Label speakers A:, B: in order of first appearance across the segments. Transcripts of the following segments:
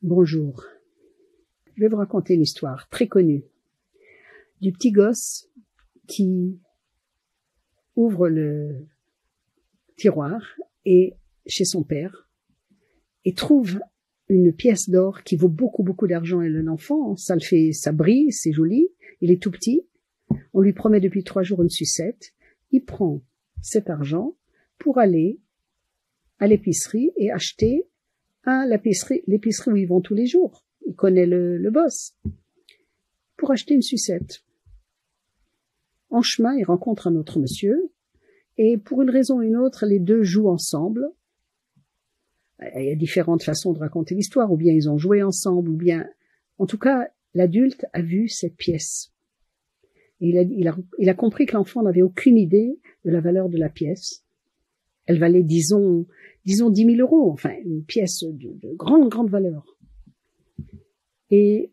A: Bonjour, je vais vous raconter une histoire très connue du petit gosse qui ouvre le tiroir et chez son père et trouve une pièce d'or qui vaut beaucoup d'argent et l'enfant, ça brille, c'est joli, il est tout petit, on lui promet depuis 3 jours une sucette, il prend cet argent pour aller à l'épicerie et acheter à l'épicerie où ils vont tous les jours. Il connaît le boss. Pour acheter une sucette. En chemin, il rencontre un autre monsieur et pour une raison ou une autre, les deux jouent ensemble. Il y a différentes façons de raconter l'histoire, ou bien ils ont joué ensemble, ou bien... En tout cas, l'adulte a vu cette pièce. Et il a compris que l'enfant n'avait aucune idée de la valeur de la pièce. Elle valait, disons 10 000 €, enfin, une pièce de grande valeur. Et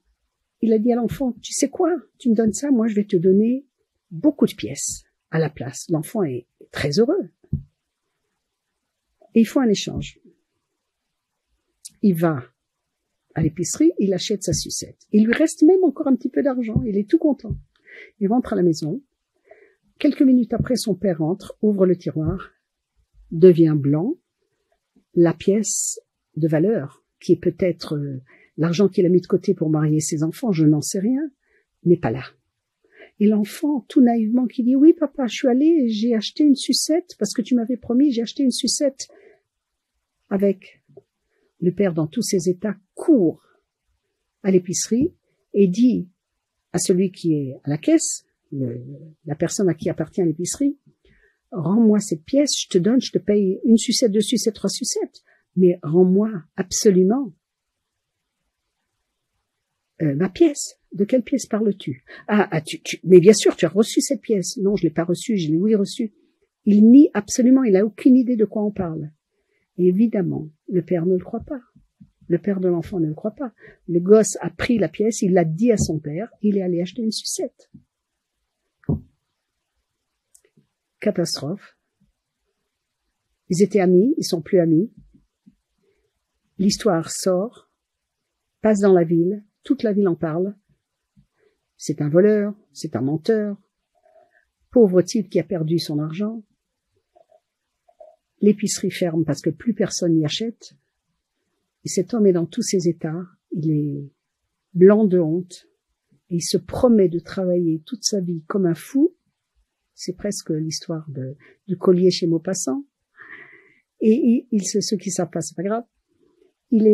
A: il a dit à l'enfant, tu sais quoi, tu me donnes ça, moi je vais te donner beaucoup de pièces à la place. L'enfant est très heureux. Et ils font un échange. Il va à l'épicerie, il achète sa sucette. Il lui reste même encore un petit peu d'argent, il est tout content. Il rentre à la maison. Quelques minutes après, son père entre, ouvre le tiroir, devient blanc. La pièce de valeur, qui est peut-être l'argent qu'il a mis de côté pour marier ses enfants, je n'en sais rien, n'est pas là. Et l'enfant, tout naïvement, qui dit « Oui, papa, je suis allé et j'ai acheté une sucette, parce que tu m'avais promis, j'ai acheté une sucette. » Avec le père, dans tous ses états, court à l'épicerie et dit à celui qui est à la caisse, la personne à qui appartient l'épicerie, « Rends-moi cette pièce, je te paye une sucette, 2 sucettes, 3 sucettes, mais rends-moi absolument ma pièce. De quelle pièce parles-tu? Mais bien sûr, tu as reçu cette pièce. Non, je l'ai pas reçue, je l'ai reçue. Il nie absolument, il a aucune idée de quoi on parle. Et évidemment, le père ne le croit pas. Le père de l'enfant ne le croit pas. Le gosse a pris la pièce, il l'a dit à son père, il est allé acheter une sucette. Catastrophe. Ils étaient amis, ils sont plus amis. L'histoire sort, passe dans la ville, toute la ville en parle. C'est un voleur, c'est un menteur, pauvre type qui a perdu son argent. L'épicerie ferme parce que plus personne n'y achète. Et cet homme est dans tous ses états, il est blanc de honte, et il se promet de travailler toute sa vie comme un fou. C'est presque l'histoire du collier chez Maupassant. Et ceux qui savent pas, c'est pas grave. Il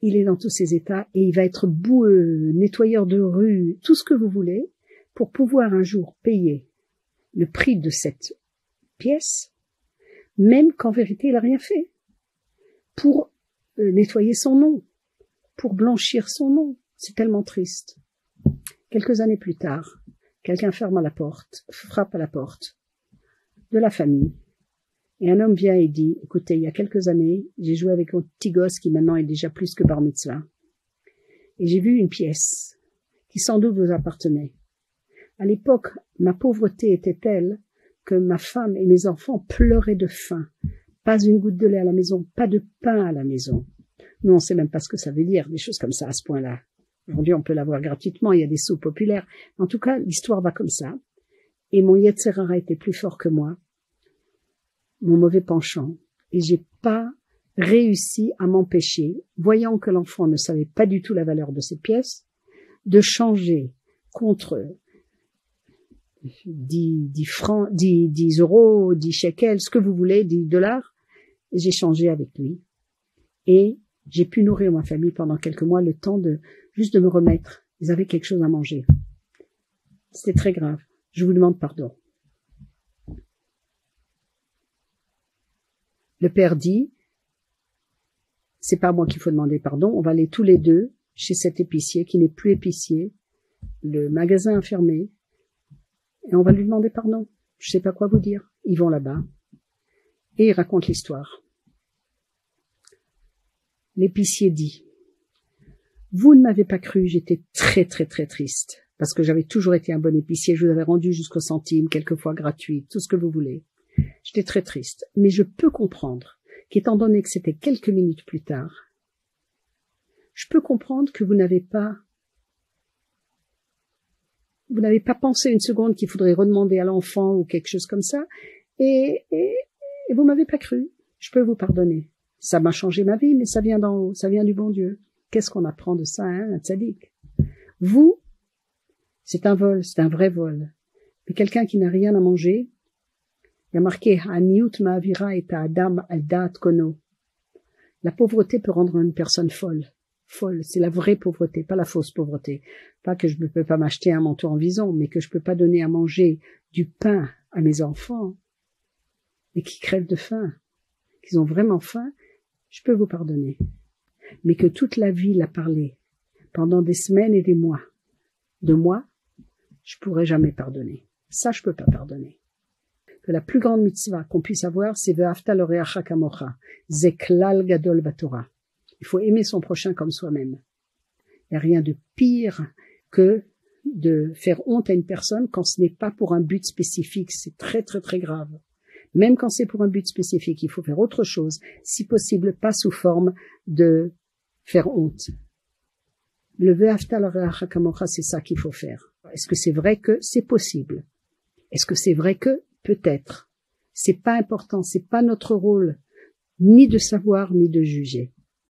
A: est dans tous ses états et il va être boueux, nettoyeur de rue, tout ce que vous voulez, pour pouvoir un jour payer le prix de cette pièce, même qu'en vérité il a rien fait, pour nettoyer son nom, pour blanchir son nom. C'est tellement triste. Quelques années plus tard, quelqu'un frappe à la porte de la famille. Et un homme vient et dit, écoutez, il y a quelques années, j'ai joué avec un petit gosse qui maintenant est déjà plus que bar mitzvah. Et j'ai vu une pièce qui sans doute vous appartenait. À l'époque, ma pauvreté était telle que ma femme et mes enfants pleuraient de faim. Pas une goutte de lait à la maison, pas de pain à la maison. Nous, on sait même pas ce que ça veut dire, des choses comme ça à ce point-là. Aujourd'hui, on peut l'avoir gratuitement, il y a des soupes populaires. En tout cas, l'histoire va comme ça. Et mon Yetzer Hara était plus fort que moi. Mon mauvais penchant, et j'ai pas réussi à m'empêcher, voyant que l'enfant ne savait pas du tout la valeur de cette pièce, de changer contre 10 francs, 10 euros, 10 shekels, ce que vous voulez, 10 dollars, et j'ai changé avec lui. Et j'ai pu nourrir ma famille pendant quelques mois, le temps juste de me remettre. Ils avaient quelque chose à manger. C'était très grave. Je vous demande pardon. Le père dit, c'est pas à moi qu'il faut demander pardon, on va aller tous les deux chez cet épicier qui n'est plus épicier, le magasin a fermé, et on va lui demander pardon. Je sais pas quoi vous dire. Ils vont là-bas, et ils racontent l'histoire. L'épicier dit, vous ne m'avez pas cru, j'étais très triste, parce que j'avais toujours été un bon épicier, je vous avais rendu jusqu'au centime, quelquefois gratuit, tout ce que vous voulez. J'étais très triste, mais je peux comprendre qu'étant donné que c'était quelques minutes plus tard, Je peux comprendre que vous n'avez pas pensé une seconde qu'il faudrait redemander à l'enfant ou quelque chose comme ça, et vous m'avez pas cru. Je peux vous pardonner. Ça m'a changé ma vie, mais ça vient d'en haut, ça vient du bon Dieu. Qu'est-ce qu'on apprend de ça, hein, un tzaddik? Vous, c'est un vol, c'est un vrai vol. Mais quelqu'un qui n'a rien à manger, il y a marqué Haniut ma'avira et Adam al da'at kono. La pauvreté peut rendre une personne folle. Folle, c'est la vraie pauvreté, pas la fausse pauvreté. Pas que je ne peux pas m'acheter un manteau en vison, mais que je peux pas donner à manger du pain à mes enfants et qui crèvent de faim, qu'ils ont vraiment faim, je peux vous pardonner. Mais que toute la vie l'a parlé, pendant des semaines et des mois, de moi, je pourrais jamais pardonner. Ça, je peux pas pardonner. Que la plus grande mitzvah qu'on puisse avoir, c'est Ve'afta l'oreacha kamocha, zeklal gadol batorah. Il faut aimer son prochain comme soi-même. Il n'y a rien de pire que de faire honte à une personne quand ce n'est pas pour un but spécifique. C'est très, très, très grave. Même quand c'est pour un but spécifique, il faut faire autre chose, si possible pas sous forme de faire honte. Le Ve'afta l'oreacha kamocha, c'est ça qu'il faut faire. Est-ce que c'est vrai que c'est possible? Est-ce que c'est vrai que peut-être? C'est pas important, c'est pas notre rôle, ni de savoir, ni de juger.